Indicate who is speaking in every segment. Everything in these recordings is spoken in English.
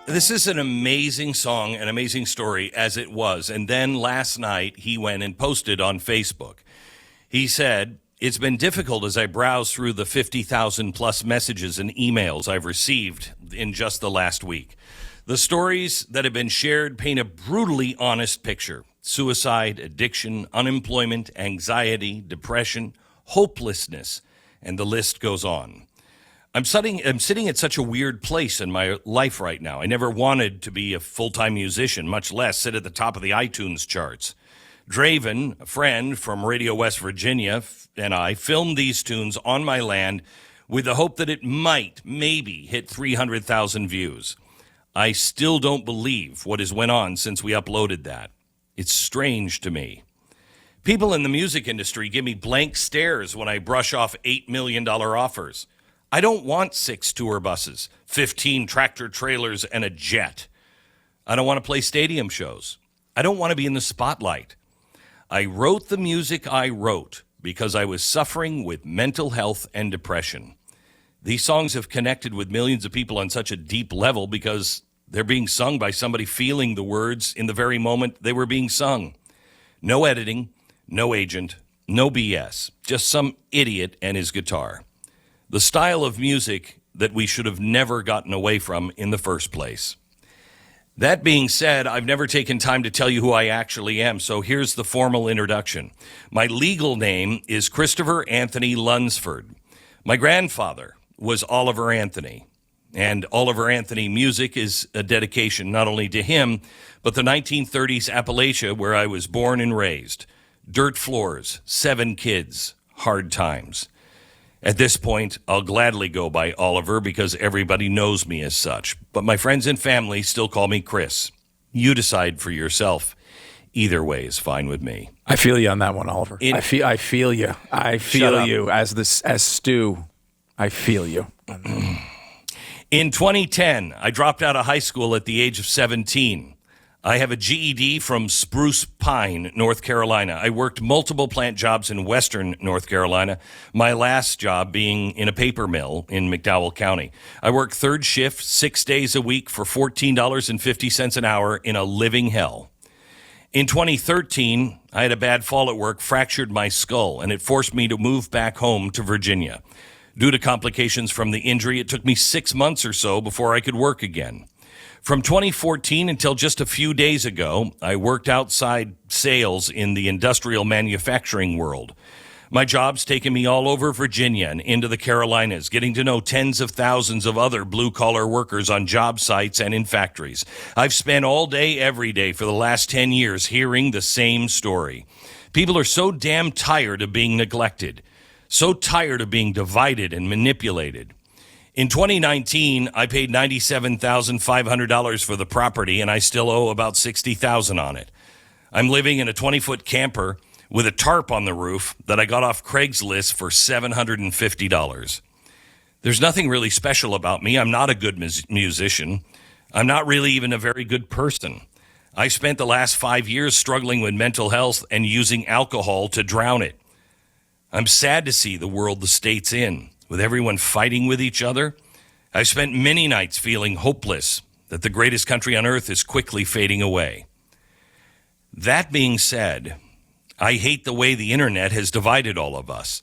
Speaker 1: This is an amazing song, an amazing story, as it was. And then last night, he went and posted on Facebook. He said, "It's been difficult as I browse through the 50,000 plus messages and emails I've received in just the last week. The stories that have been shared paint a brutally honest picture. Suicide, addiction, unemployment, anxiety, depression, hopelessness, and the list goes on. I'm sitting at such a weird place in my life right now. I never wanted to be a full-time musician, much less sit at the top of the iTunes charts. Draven, a friend from Radio West Virginia, and I filmed these tunes on my land with the hope that it might, maybe, hit 300,000 views. I still don't believe what has went on since we uploaded that. It's strange to me. People in the music industry give me blank stares when I brush off $8 million offers. I don't want 6 tour buses, 15 tractor trailers, and a jet. I don't want to play stadium shows. I don't want to be in the spotlight. I wrote the music I wrote because I was suffering with mental health and depression. These songs have connected with millions of people on such a deep level because they're being sung by somebody feeling the words in the very moment they were being sung. No editing, no agent, no BS, just some idiot and his guitar. The style of music that we should have never gotten away from in the first place." That being said, I've never taken time to tell you who I actually am, so here's the formal introduction. My legal name is Christopher Anthony Lunsford. My grandfather was Oliver Anthony, and Oliver Anthony music is a dedication not only to him, but the 1930s Appalachia where I was born and raised. Dirt floors, 7 kids, hard times. At this point, I'll gladly go by Oliver because everybody knows me as such. But my friends and family still call me Chris. You decide for yourself. Either way is fine with me.
Speaker 2: I feel you on that one, Oliver. I feel you. I feel you as Stu. I feel you.
Speaker 1: In 2010, I dropped out of high school at the age of 17. I have a GED from Spruce Pine, North Carolina. I worked multiple plant jobs in western North Carolina, my last job being in a paper mill in McDowell County. I worked third shift 6 days a week for $14.50 an hour in a living hell. In 2013, I had a bad fall at work, fractured my skull, and it forced me to move back home to Virginia. Due to complications from the injury, it took me 6 months or so before I could work again. From 2014 until just a few days ago, I worked outside sales in the industrial manufacturing world. My job's taken me all over Virginia and into the Carolinas, getting to know tens of thousands of other blue-collar workers on job sites and in factories. I've spent all day, every day for the last 10 years hearing the same story. People are so damn tired of being neglected, so tired of being divided and manipulated. In 2019, I paid $97,500 for the property, and I still owe about $60,000 on it. I'm living in a 20-foot camper with a tarp on the roof that I got off Craigslist for $750. There's nothing really special about me. I'm not a good musician. I'm not really even a very good person. I spent the last 5 years struggling with mental health and using alcohol to drown it. I'm sad to see the world the state's in, with everyone fighting with each other. I've spent many nights feeling hopeless that the greatest country on earth is quickly fading away. That being said, I hate the way the internet has divided all of us.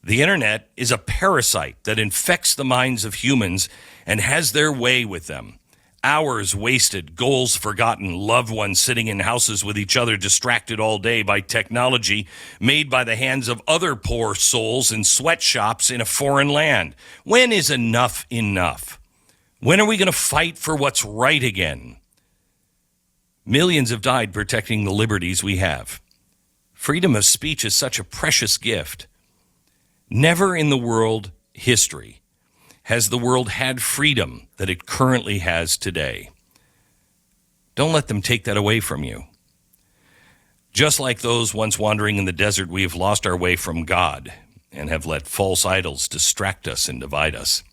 Speaker 1: The internet is a parasite that infects the minds of humans and has their way with them. Hours wasted, goals forgotten, loved ones sitting in houses with each other distracted all day by technology made by the hands of other poor souls in sweatshops in a foreign land. When is enough enough? When are we going to fight for what's right again? Millions have died protecting the liberties we have. Freedom of speech is such a precious gift. Never in the world history has the world had freedom that it currently has today. Don't let them take that away from you. Just like those once wandering in the desert, we have lost our way from God and have let false idols distract us and divide us.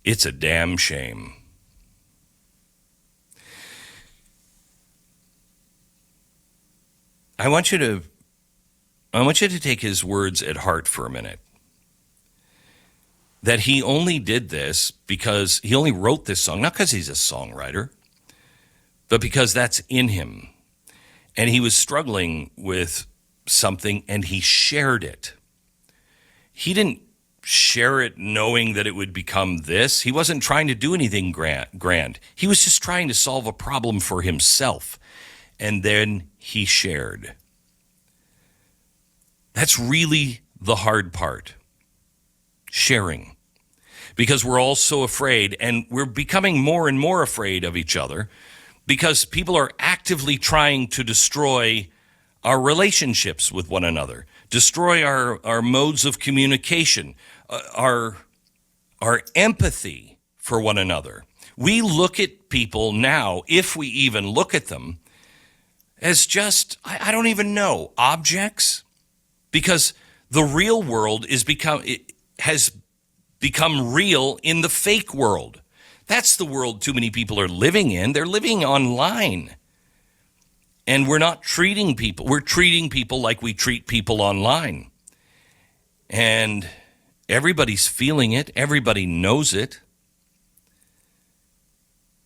Speaker 1: It's a damn shame. I want you to take his words at heart for a minute. that he only did this because he only wrote this song, not because he's a songwriter, but because that's in him. And he was struggling with something and he shared it. He didn't share it knowing that it would become this. He wasn't trying to do anything grand. He was just trying to solve a problem for himself. And then he shared. That's really the hard part. Sharing. Because we're all so afraid, and we're becoming more and more afraid of each other because people are actively trying to destroy our relationships with one another, destroy our modes of communication, our empathy for one another. We look at people now, if we even look at them, as just, I don't even know, objects, because the real world has become real in the fake world. That's the world too many people are living in. They're living online. And we're not treating people. We're treating people like we treat people online. And everybody's feeling it. Everybody knows it.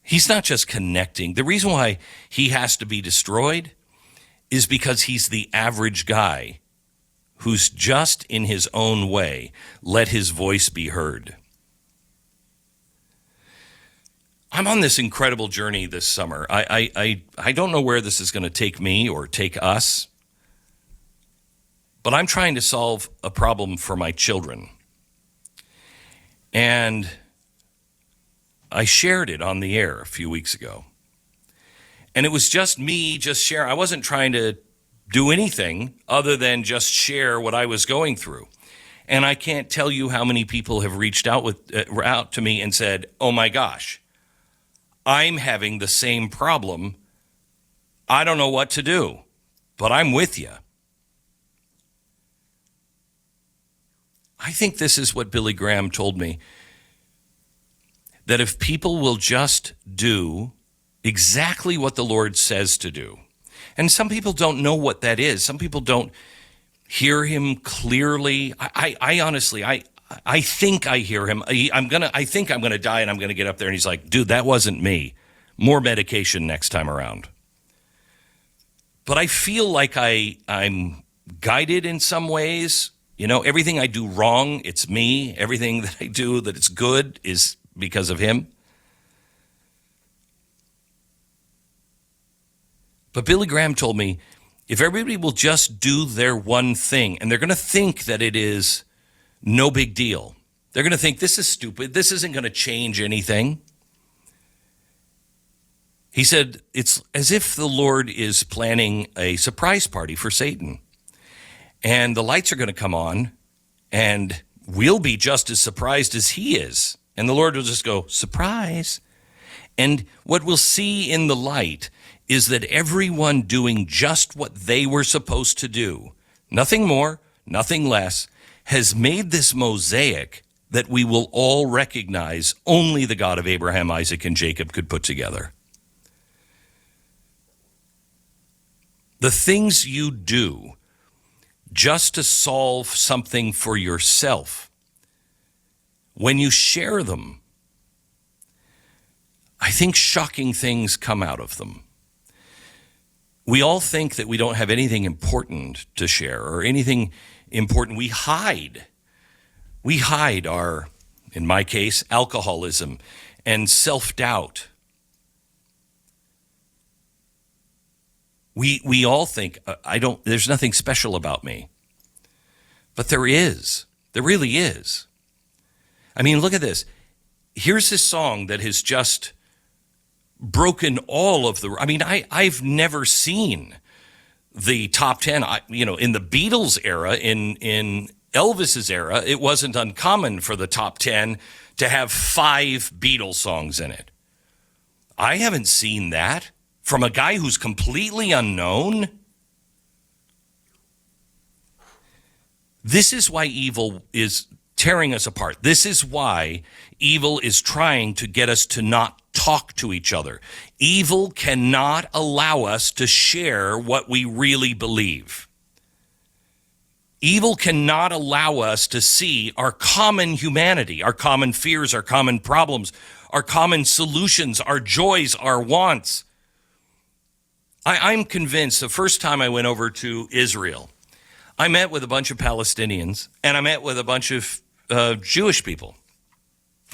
Speaker 1: He's not just connecting. The reason why he has to be destroyed is because he's the average guy who's just in his own way let his voice be heard. I'm on this incredible journey this summer. I don't know where this is going to take me or take us, but I'm trying to solve a problem for my children. And I shared it on the air a few weeks ago. And it was just me sharing. I wasn't trying to do anything other than just share what I was going through. And I can't tell you how many people have reached out to me and said, "Oh my gosh, I'm having the same problem. I don't know what to do, but I'm with you." I think this is what Billy Graham told me, that if people will just do exactly what the Lord says to do, and some people don't know what that is. Some people don't hear him clearly. I honestly, I think I hear him. I think I'm gonna die, and I'm gonna get up there, and he's like, "Dude, that wasn't me. More medication next time around." But I feel like I'm guided in some ways. You know, everything I do wrong, it's me. Everything that I do that it's good is because of him. But Billy Graham told me, if everybody will just do their one thing, and they're going to think that it is no big deal. They're going to think, this is stupid. This isn't going to change anything. He said, it's as if the Lord is planning a surprise party for Satan. And the lights are going to come on, and we'll be just as surprised as he is. And the Lord will just go, "Surprise." And what we'll see in the light is that everyone doing just what they were supposed to do, nothing more, nothing less, has made this mosaic that we will all recognize only the God of Abraham, Isaac, and Jacob could put together. The things you do just to solve something for yourself, when you share them, I think shocking things come out of them. We all think that we don't have anything important to share or anything important. We hide. We hide our, in my case, alcoholism and self-doubt. We all think, there's nothing special about me. But there is. There really is. I mean, look at this. Here's this song that has just broken all of the, I've never seen the top 10, in the Beatles era, in Elvis's era, it wasn't uncommon for the top 10 to have 5 Beatles songs in it. I haven't seen that from a guy who's completely unknown. This is why evil is tearing us apart. This is why evil is trying to get us to not talk to each other. Evil cannot allow us to share what we really believe. Evil cannot allow us to see our common humanity, our common fears, our common problems, our common solutions, our joys, our wants. I'm convinced the first time I went over to Israel, I met with a bunch of Palestinians and I met with a bunch of Jewish people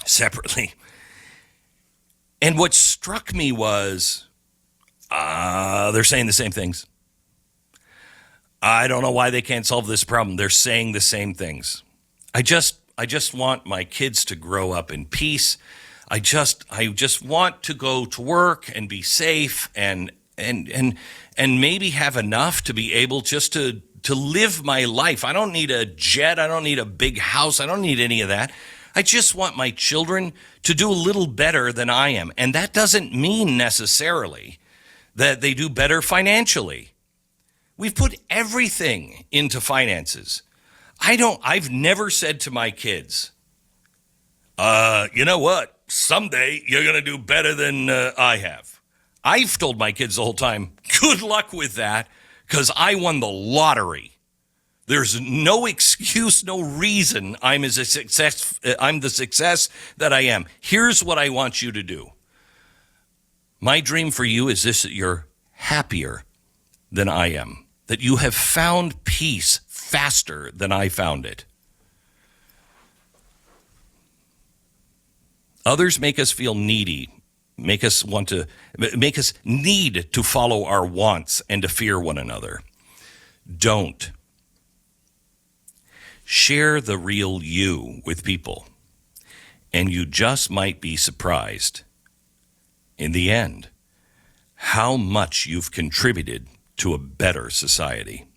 Speaker 1: separately. And what struck me was they're saying the same things. I don't know why they can't solve this problem. They're saying the same things. I just want my kids to grow up in peace. I just want to go to work and be safe and maybe have enough to be able just to live my life. I don't need a jet. I don't need a big house. I don't need any of that. I just want my children to do a little better than I am. And that doesn't mean necessarily that they do better financially. We've put everything into finances. I've never said to my kids, you know what? Someday you're going to do better than I have. I've told my kids the whole time, good luck with that, because I won the lottery. There's no excuse, no reason I'm the success that I am. Here's what I want you to do. My dream for you is this: that you're happier than I am, that you have found peace faster than I found it. Others make us feel needy, make us need to follow our wants and to fear one another. Don't. Share the real you with people, and you just might be surprised in the end how much you've contributed to a better society.